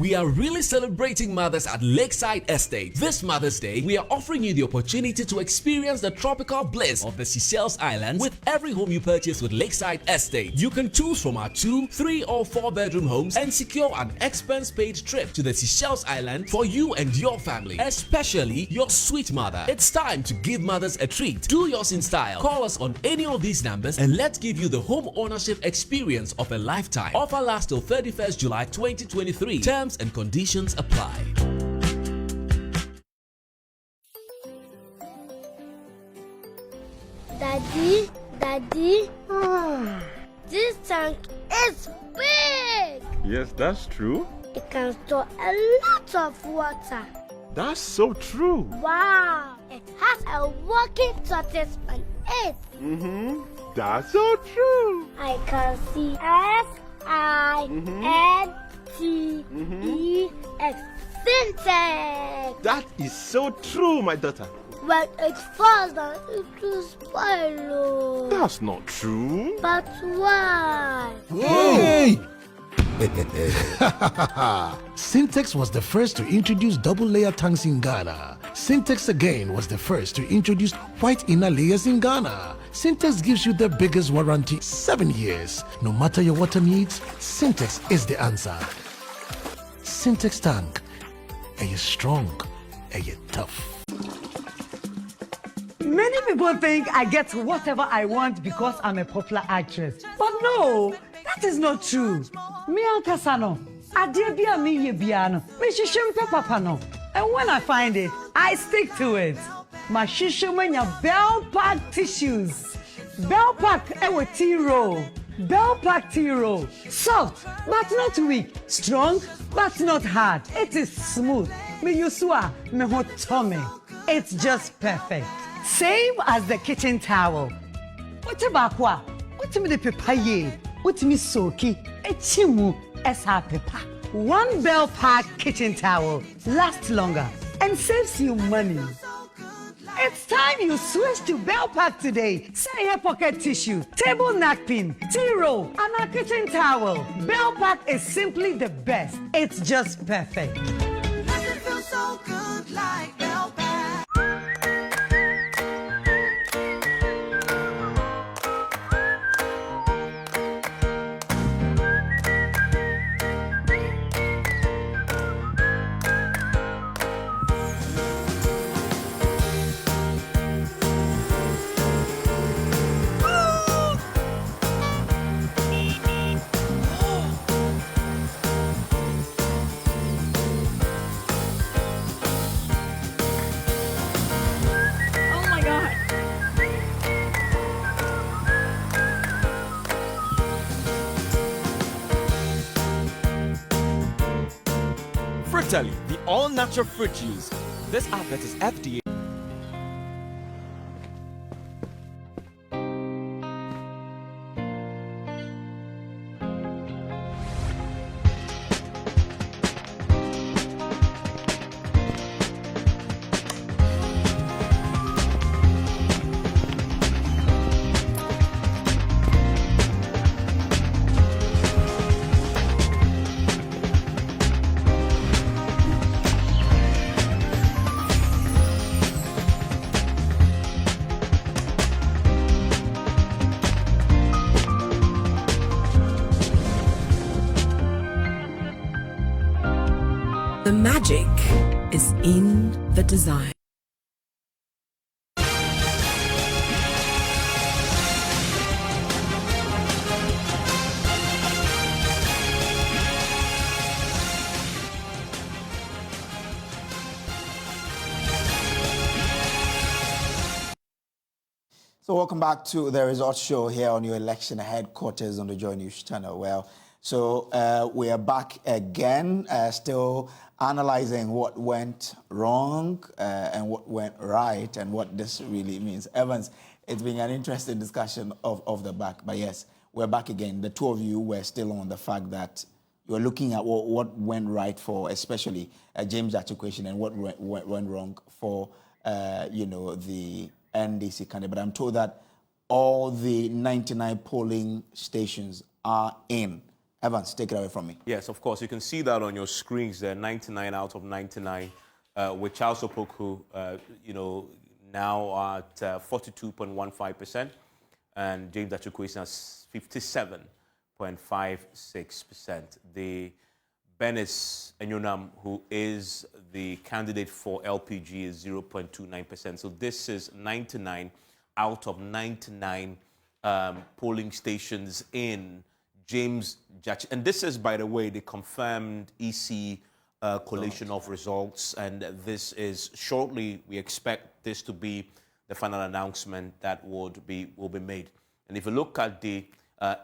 We are really celebrating mothers at Lakeside Estate. This Mother's Day, we are offering you the opportunity to experience the tropical bliss of the Seychelles Islands with every home you purchase with Lakeside Estate. You can choose from our 2, 3 or 4 bedroom homes and secure an expense-paid trip to the Seychelles Island for you and your family, especially your sweet mother. It's time to give mothers a treat. Do yours in style. Call us on any of these numbers and let's give you the home ownership experience of a lifetime. Offer lasts till 31st July 2023. Terms and conditions apply. Daddy, this tank is big. Yes, that's true. It can store a lot of water. That's so true. Wow, it has a working tortoise on it. That's so true. I can see S-I-N-T-E-X. Syntax. That is so true, my daughter. When it falls down, it will spoil. That's not true. But why? Hey! Syntex was the first to introduce double-layer tanks in Ghana. Syntex again was the first to introduce white inner layers in Ghana. Syntex gives you the biggest warranty, 7 years. No matter your water needs, Syntex is the answer. Syntex tank. Are you strong? Are you tough? Many people think I get whatever I want because I'm a popular actress. But no, that is not true. Me Ankasano, Adebia mi yebiano, me shishimpe papano. And when I find it, I stick to it. My shishimenya Bell Pack tissues. Bell Pack ewe tea roll. Bell Pack tea roll. Soft, but not weak. Strong, but not hard. It is smooth. Me yusua, me hot tummy. It's just perfect. Same as the kitchen towel. What about what? What me the papaye? What me soaki? Echimu esa pepa. One Bell Pack kitchen towel lasts longer and saves you money. It's time you switch to Bell Pack today. Say here pocket tissue, table napkin, tea roll, and a kitchen towel. Bell Pack is simply the best. It's just perfect. Nothing feels so good like Bell Pack. Frutally, the all-natural fruit juice. This advert is FDA. The magic is in the design. So welcome back to the Results Show here on your election headquarters on the JoyNews channel. Well, so we are back again, still analyzing what went wrong and what went right and what this really means. Evans, it's been an interesting discussion of the back, but yes, we're back again. The two of you were still on the fact that you're looking at what went right for, especially James Gyakye Quayson, and what went wrong for, the NDC candidate. But I'm told that all the 99 polling stations are in. Evans, take it away from me. Yes, of course. You can see that on your screens there, 99 out of 99, with Charles Opoku, now at 42.15%, and James Gyakye Quayson at 57.56%. The Benis Enyonam, who is the candidate for LPG, is 0.29%. So this is 99 out of 99 polling stations in James Gyakye. And this is, by the way, the confirmed EC collation of results. And this is shortly, we expect this to be the final announcement that will be made. And if you look at the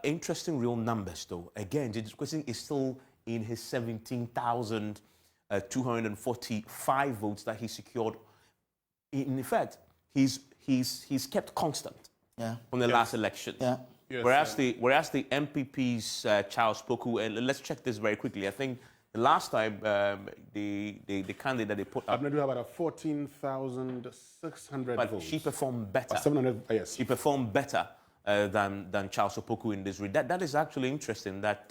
interesting real numbers, though, again, James Quayson is still in his 17,245 votes that he secured. In effect, he's kept constant from the last election. Yeah. Yes, whereas the MPP's Charles Opoku, and let's check this very quickly. I think the last time the candidate that they put up, I'm going to do about 14,600 votes. She performed better. 700, yes. She performed better than Charles Opoku in this read. That is actually interesting. That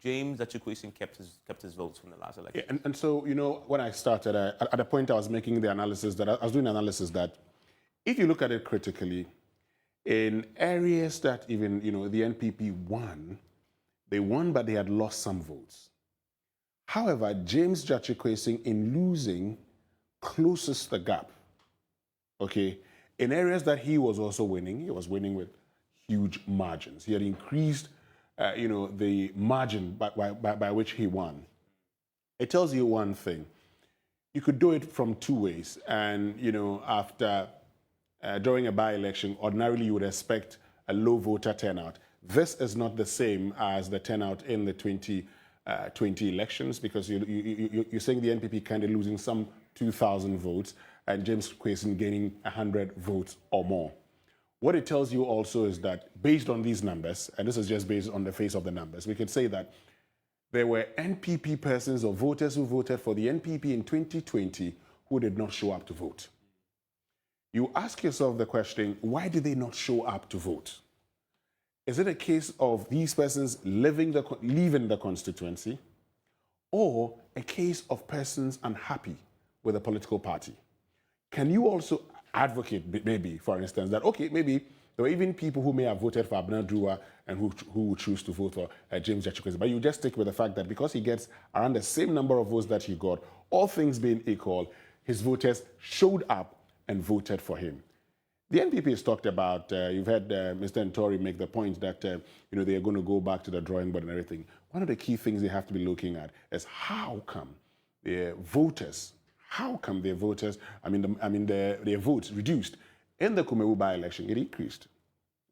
James Gyakye Quayson kept his votes from the last election. Yeah, and so when I started, at the point I was making the analysis that I was doing analysis that if you look at it critically, in areas that even, the NPP won, they won, but they had lost some votes. However, James Gyakye Quayson, in losing, closes the gap, okay? In areas that he was also winning, he was winning with huge margins. He had increased, the margin by which he won. It tells you one thing. You could do it from two ways, and, after during a by-election, ordinarily you would expect a low voter turnout. This is not the same as the turnout in the 2020 elections, because you're saying the NPP candidate losing some 2,000 votes and James Quayson gaining 100 votes or more. What it tells you also is that based on these numbers, and this is just based on the face of the numbers, we could say that there were NPP persons or voters who voted for the NPP in 2020 who did not show up to vote. you ask yourself the question, why did they not show up to vote? Is it a case of these persons leaving the constituency, or a case of persons unhappy with a political party? Can you also advocate, maybe, for instance, that, okay, maybe there were even people who may have voted for Abena Drua and who would choose to vote for James Gyakye Quayson, but you just stick with the fact that because he gets around the same number of votes that he got, all things being equal, his voters showed up and voted for him. The NPP has talked about, you've heard Mr. Ntori make the point that they are going to go back to the drawing board and everything. One of the key things they have to be looking at is their voters, their votes reduced. In the Kumewu by-election, it increased.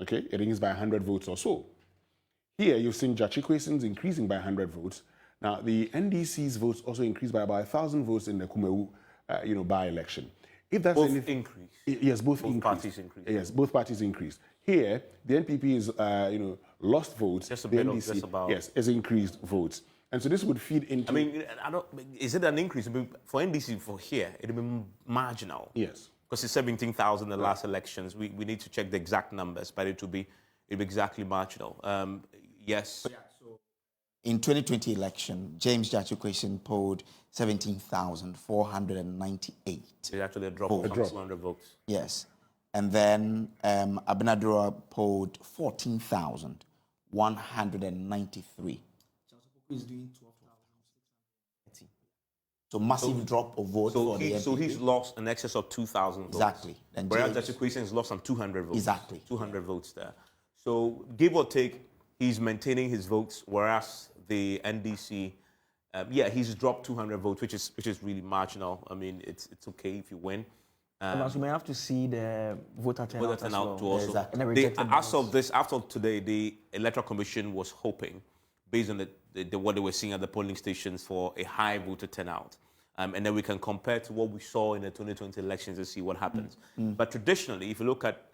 Okay, it increased by 100 votes or so. Here, you've seen Gyakye Quayson's increasing by 100 votes. Now, the NDC's votes also increased by about 1,000 votes in the Kumewu, by-election. If that's both increased. Yes, both parties increased. Yes, both parties increased. Here, the NPP is, lost votes. Just a the bit NDC, of just about. Yes, has increased votes. And so this would feed into... is it an increase? For NDC, for here, it would be marginal. Yes. Because it's 17,000 in the last elections. We need to check the exact numbers, but it will be exactly marginal. Yes. In 2020 election, James Gyakye Quayson polled 17,498. It's actually a drop of 200 votes. Yes. And then Abena Drua polled 14,193. Is doing 12,000. So massive drop of votes for the NPP. So he's lost in excess of 2,000 votes. Exactly. Whereas Gyakye Quayson has lost some 200 votes. Exactly. 200 votes there. So give or take, he's maintaining his votes, whereas the NDC, he's dropped 200 votes, which is really marginal. I mean, it's okay if you win. So we have to see the voter turnout as well. To also. Exactly. After today, the Electoral Commission was hoping, based on what they were seeing at the polling stations, for a high voter turnout. And then we can compare to what we saw in the 2020 elections to see what happens. But traditionally, if you look at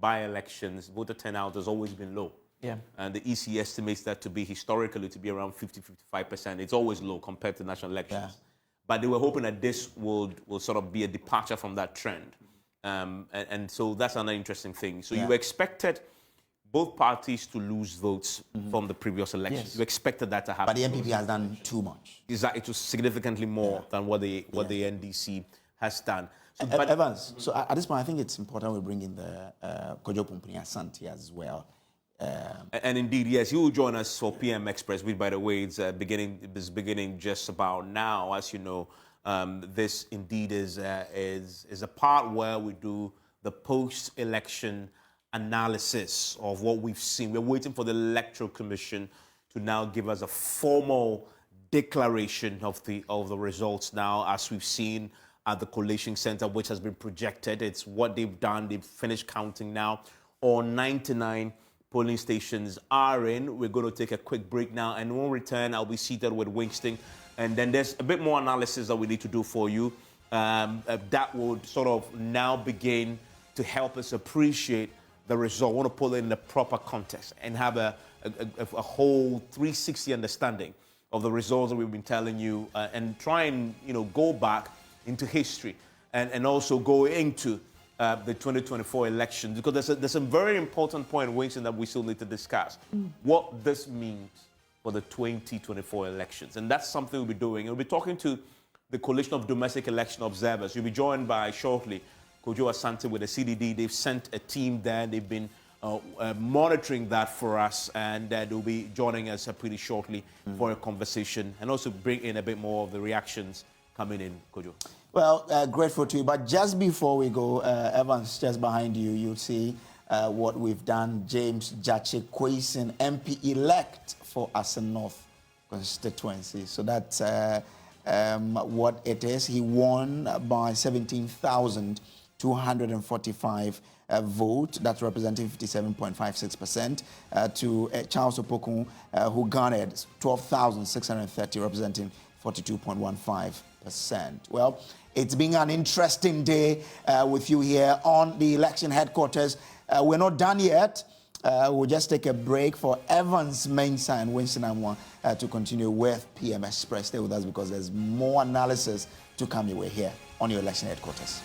by-elections, voter turnout has always been low. Yeah. And the EC estimates that to be historically to be around 50-55%. It's always low compared to national elections. Yeah. But they were hoping that this will sort of be a departure from that trend. And so that's another interesting thing. So you expected both parties to lose votes from the previous elections. Yes. You expected that to happen. But the NPP has done too much. Exactly. It was significantly more than what the NDC has done. So, Evans, so at this point, I think it's important we bring in the Kojo Pumpuni Asante as well. And indeed, yes, he will join us for PM Express, which, by the way, it's beginning just about now. As you know, this indeed is a part where we do the post-election analysis of what we've seen. We're waiting for the Electoral Commission to now give us a formal declaration of the results now, as we've seen at the Collation Center, which has been projected. It's what they've done. They've finished counting now. All 99 polling stations are in. We're going to take a quick break now, and when we return, I'll be seated with Winston, and then there's a bit more analysis that we need to do for you that would sort of now begin to help us appreciate the result. I want to pull it in the proper context and have a whole 360 understanding of the results that we've been telling you, and try and go back into history and also go into the 2024 elections, because there's a very important point, Winston, that we still need to discuss. What this means for the 2024 elections. And that's something we'll be doing. We'll be talking to the Coalition of Domestic Election Observers. You'll be joined by, shortly, Kojo Asante with the CDD. They've sent a team there. They've been monitoring that for us, and they'll be joining us pretty shortly for a conversation, and also bring in a bit more of the reactions coming in, Kojo. Well, grateful to you. But just before we go, Evans, just behind you, you'll see what we've done. James Gyakye Quayson, MP-elect for Assin North constituency. So that's what it is. He won by 17,245 votes. That's representing 57.56%, to Charles Opokun, who garnered 12,630, representing 42.15%. Well, it's been an interesting day with you here on the election headquarters. We're not done yet. We'll just take a break for Evans Mensah and Winston Amwa to continue with PM Express. Stay with us because there's more analysis to come your way here on your election headquarters.